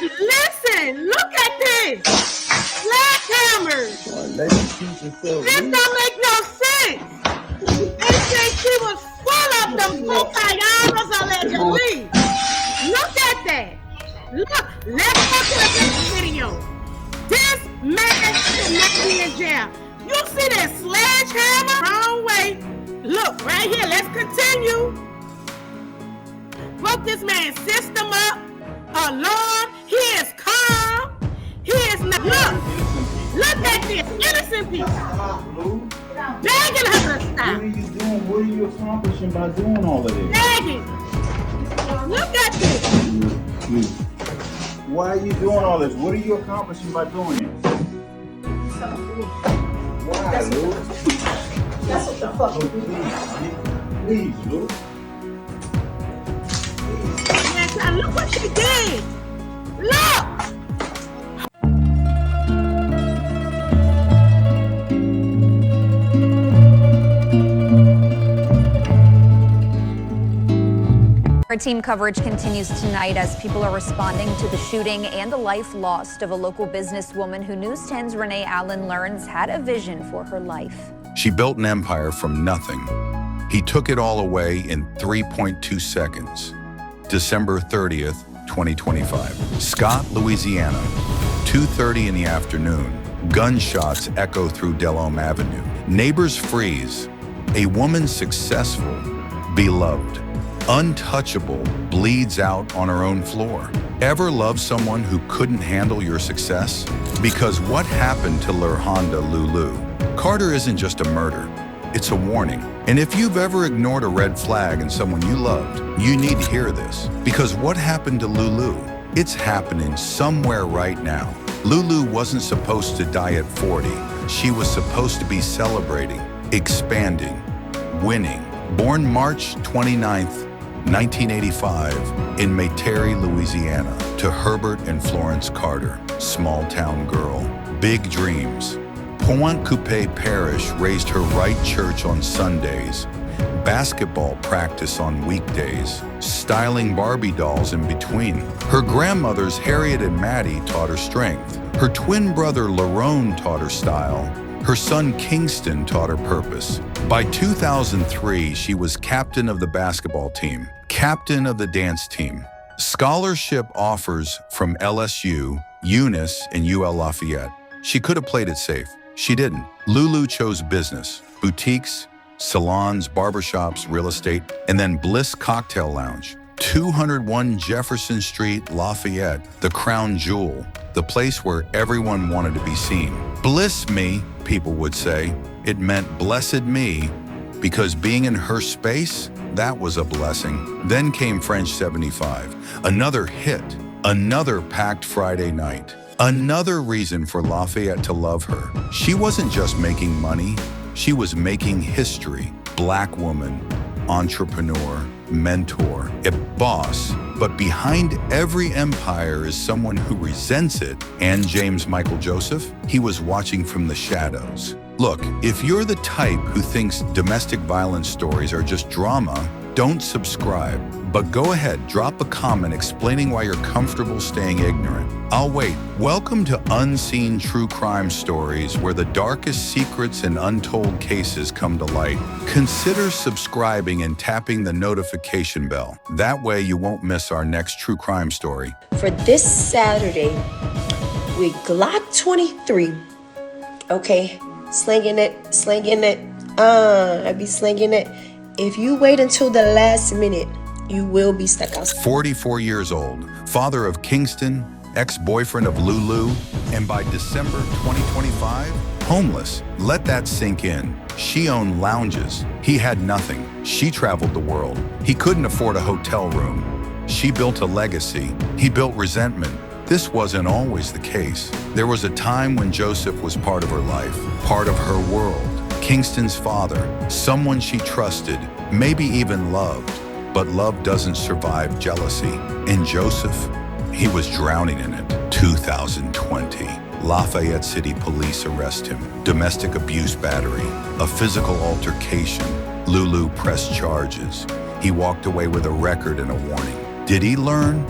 Listen, look at this. Sledgehammers. This don't make no sense. They say she was full of them cocayanas allegedly. Look at that. Look, let's go to the next video. This man should not be in jail. You see that sledgehammer? Wrong way. Look, right here, let's continue. Broke this man's system up. Alarm. He is calm. He is not. Look at this. Innocent people. Begging her to stop. What are you doing? What are you accomplishing by doing all of this? Begging. Look at this. Why are you doing all this? What are you accomplishing by doing it? Why, Lou? That's what the fuck you do. Please, Lou. Now look what she did. Look. Our team coverage continues tonight as people are responding to the shooting and the life lost of a local businesswoman who News 10's Renee Allen learns had a vision for her life. She built an empire from nothing. He took it all away in 3.2 seconds. December 30th, 2025. Scott, Louisiana. 2:30 in the afternoon. Gunshots echo through Delhomme Avenue. Neighbors freeze. A woman successful, beloved, untouchable, bleeds out on her own floor. Ever loved someone who couldn't handle your success? Because what happened to LaRhonda LuLu? Carter isn't just a murder. It's a warning. And if you've ever ignored a red flag in someone you loved, you need to hear this. Because what happened to LuLu? It's happening somewhere right now. LuLu wasn't supposed to die at 40. She was supposed to be celebrating, expanding, winning. Born March 29th, 1985 in Metairie, Louisiana, to Herbert and Florence Carter, small-town girl, big dreams. Pointe Coupee Parish raised her right church on Sundays, basketball practice on weekdays, styling Barbie dolls in between. Her grandmothers Harriet and Maddie taught her strength. Her twin brother LaRhonda taught her style. Her son Kingston taught her purpose. By 2003, she was captain of the basketball team, captain of the dance team. Scholarship offers from LSU, Eunice, and UL Lafayette. She could have played it safe. She didn't. LuLu chose business, boutiques, salons, barbershops, real estate, and then Bliss Cocktail Lounge. 201 Jefferson Street, Lafayette, the crown jewel, the place where everyone wanted to be seen. Bliss me, people would say. It meant blessed me, because being in her space, that was a blessing. Then came French 75, another hit, another packed Friday night. Another reason for Lafayette to love her. She wasn't just making money, she was making history. Black woman, entrepreneur, mentor, a boss. But behind every empire is someone who resents it. And James Michael Joseph, he was watching from the shadows. Look, if you're the type who thinks domestic violence stories are just drama, don't subscribe. But go ahead, drop a comment explaining why you're comfortable staying ignorant. I'll wait. Welcome to Unseen True Crime Stories, where the darkest secrets and untold cases come to light. Consider subscribing and tapping the notification bell. That way you won't miss our next true crime story. For this Saturday, with Glock 23, okay, slinging it, I be slinging it. If you wait until the last minute, you will be stuck out. 44 years old, father of Kingston, ex-boyfriend of LuLu, and by December 2025, homeless. Let that sink in. She owned lounges. He had nothing. She traveled the world. He couldn't afford a hotel room. She built a legacy. He built resentment. This wasn't always the case. There was a time when Joseph was part of her life, part of her world. Kingston's father, someone she trusted, maybe even loved. But love doesn't survive jealousy. And Joseph, he was drowning in it. 2020, Lafayette City Police arrest him. Domestic abuse battery, a physical altercation. LuLu pressed charges. He walked away with a record and a warning. Did he learn?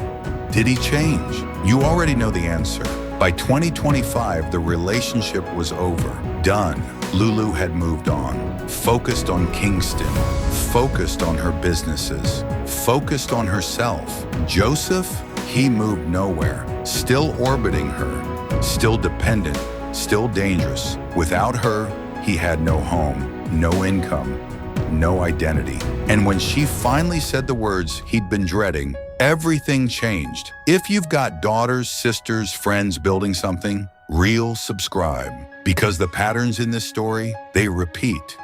Did he change? You already know the answer. By 2025, the relationship was over. Done. LuLu had moved on, focused on Kingston, focused on her businesses, focused on herself. Joseph, he moved nowhere, still orbiting her, still dependent, still dangerous. Without her, he had no home, no income, no identity. And when she finally said the words he'd been dreading, everything changed. If you've got daughters, sisters, friends building something, subscribe. Because the patterns in this story, they repeat.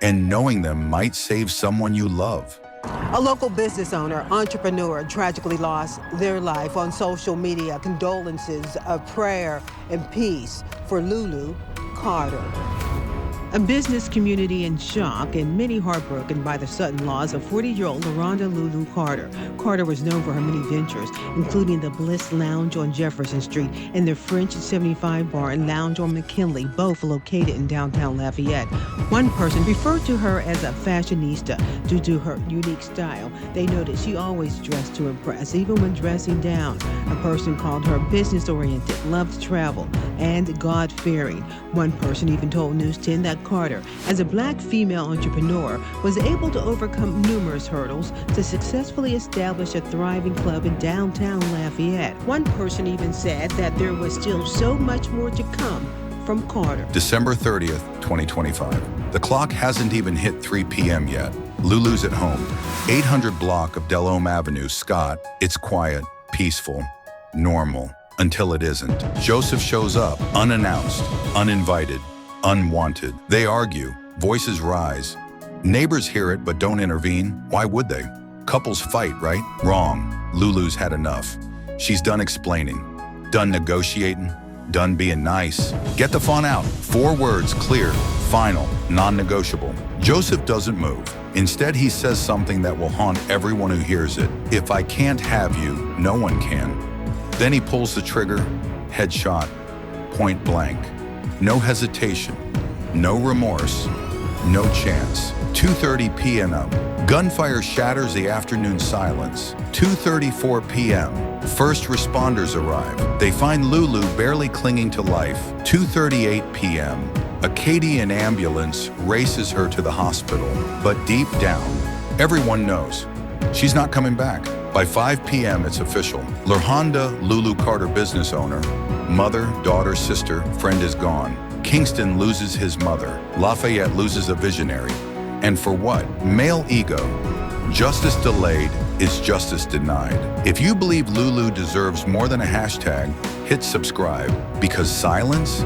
And knowing them might save someone you love. A local business owner, entrepreneur, tragically lost their life on social media. Condolences of prayer and peace for LuLu Carter. A business community in shock and many heartbroken by the sudden loss of 40-year-old LaRhonda LuLu Carter. Carter was known for her many ventures, including the Bliss Lounge on Jefferson Street and the French 75 Bar and Lounge on McKinley, both located in downtown Lafayette. One person referred to her as a fashionista due to her unique style. They noted she always dressed to impress, even when dressing down. A person called her business-oriented, loved travel, and God-fearing. One person even told News 10 that Carter, as a black female entrepreneur, was able to overcome numerous hurdles to successfully establish a thriving club in downtown Lafayette. One person even said that there was still so much more to come from Carter. December 30th, 2025. The clock hasn't even hit 3 p.m. yet. LuLu's at home. 800 block of Delhomme Avenue, Scott. It's quiet, peaceful, normal, until it isn't. Joseph shows up, unannounced, uninvited, unwanted. They argue, voices rise. Neighbors hear it but don't intervene. Why would they? Couples fight, right? Wrong. LuLu's had enough. She's done explaining, done negotiating, done being nice. Get the fun out. 4 words, clear, final, non-negotiable. Joseph doesn't move. Instead, he says something that will haunt everyone who hears it. If I can't have you, no one can. Then he pulls the trigger, headshot, point blank. No hesitation, no remorse, no chance. 2:30 p.m. Gunfire shatters the afternoon silence. 2:34 p.m. First responders arrive. They find LuLu barely clinging to life. 2:38 p.m. A Acadian ambulance races her to the hospital. But deep down, everyone knows she's not coming back. By 5 p.m., it's official. LaRhonda, LuLu Carter business owner, mother, daughter, sister, friend is gone. Kingston loses his mother. Lafayette loses a visionary. And for what? Male ego. Justice delayed is justice denied. If you believe LuLu deserves more than a hashtag, hit subscribe. Because silence?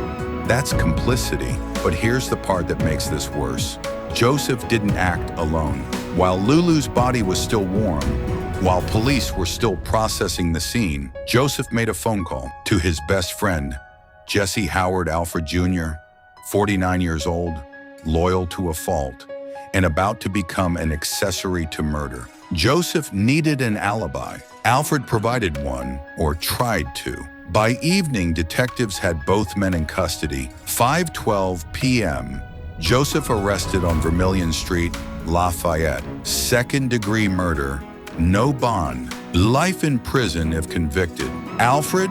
That's complicity. But here's the part that makes this worse. Joseph didn't act alone. While LuLu's body was still warm, while police were still processing the scene, Joseph made a phone call to his best friend, Jesse Howard Alfred Jr., 49 years old, loyal to a fault, and about to become an accessory to murder. Joseph needed an alibi. Alfred provided one, or tried to. By evening, detectives had both men in custody. 5:12 p.m., Joseph arrested on Vermilion Street, Lafayette. Second-degree murder. No bond. Life in prison if convicted. Alfred?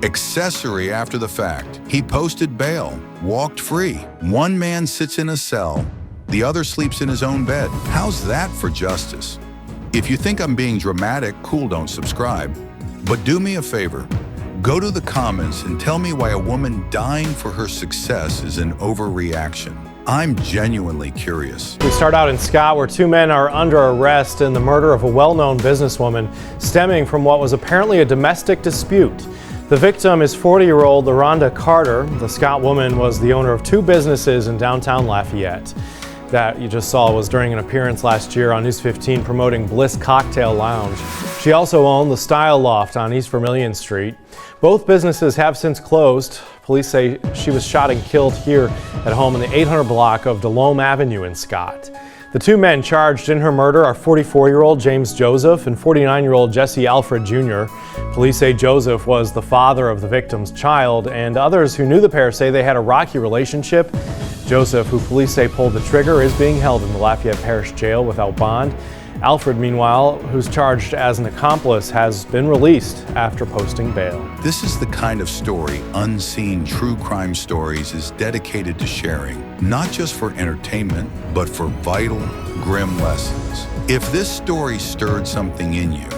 Accessory after the fact. He posted bail, walked free. One man sits in a cell, the other sleeps in his own bed. How's that for justice? If you think I'm being dramatic, cool, don't subscribe. But do me a favor. Go to the comments and tell me why a woman dying for her success is an overreaction. I'm genuinely curious. We start out in Scott, where 2 men are under arrest in the murder of a well-known businesswoman stemming from what was apparently a domestic dispute. The victim is 40-year-old LaRhonda Carter. The Scott woman was the owner of 2 businesses in downtown Lafayette. That you just saw was during an appearance last year on News 15 promoting Bliss Cocktail Lounge. She also owned the Style Loft on East Vermilion Street. Both businesses have since closed. Police say she was shot and killed here at home in the 800 block of Delhomme Avenue in Scott. The 2 men charged in her murder are 44-year-old James Joseph and 49-year-old Jesse Alfred Jr. Police say Joseph was the father of the victim's child, and others who knew the pair say they had a rocky relationship. Joseph, who police say pulled the trigger, is being held in the Lafayette Parish Jail without bond. Alfred, meanwhile, who's charged as an accomplice, has been released after posting bail. This is the kind of story Unseen True Crime Stories is dedicated to sharing, not just for entertainment, but for vital, grim lessons. If this story stirred something in you,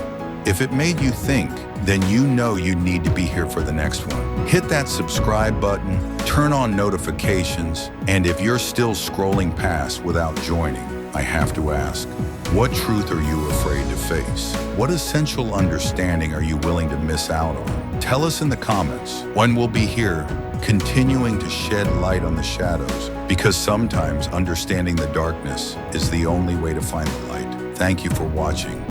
if it made you think, then you know you need to be here for the next one. Hit that subscribe button, turn on notifications, and if you're still scrolling past without joining, I have to ask, what truth are you afraid to face? What essential understanding are you willing to miss out on? Tell us in the comments when we'll be here, continuing to shed light on the shadows, because sometimes understanding the darkness is the only way to find the light. Thank you for watching.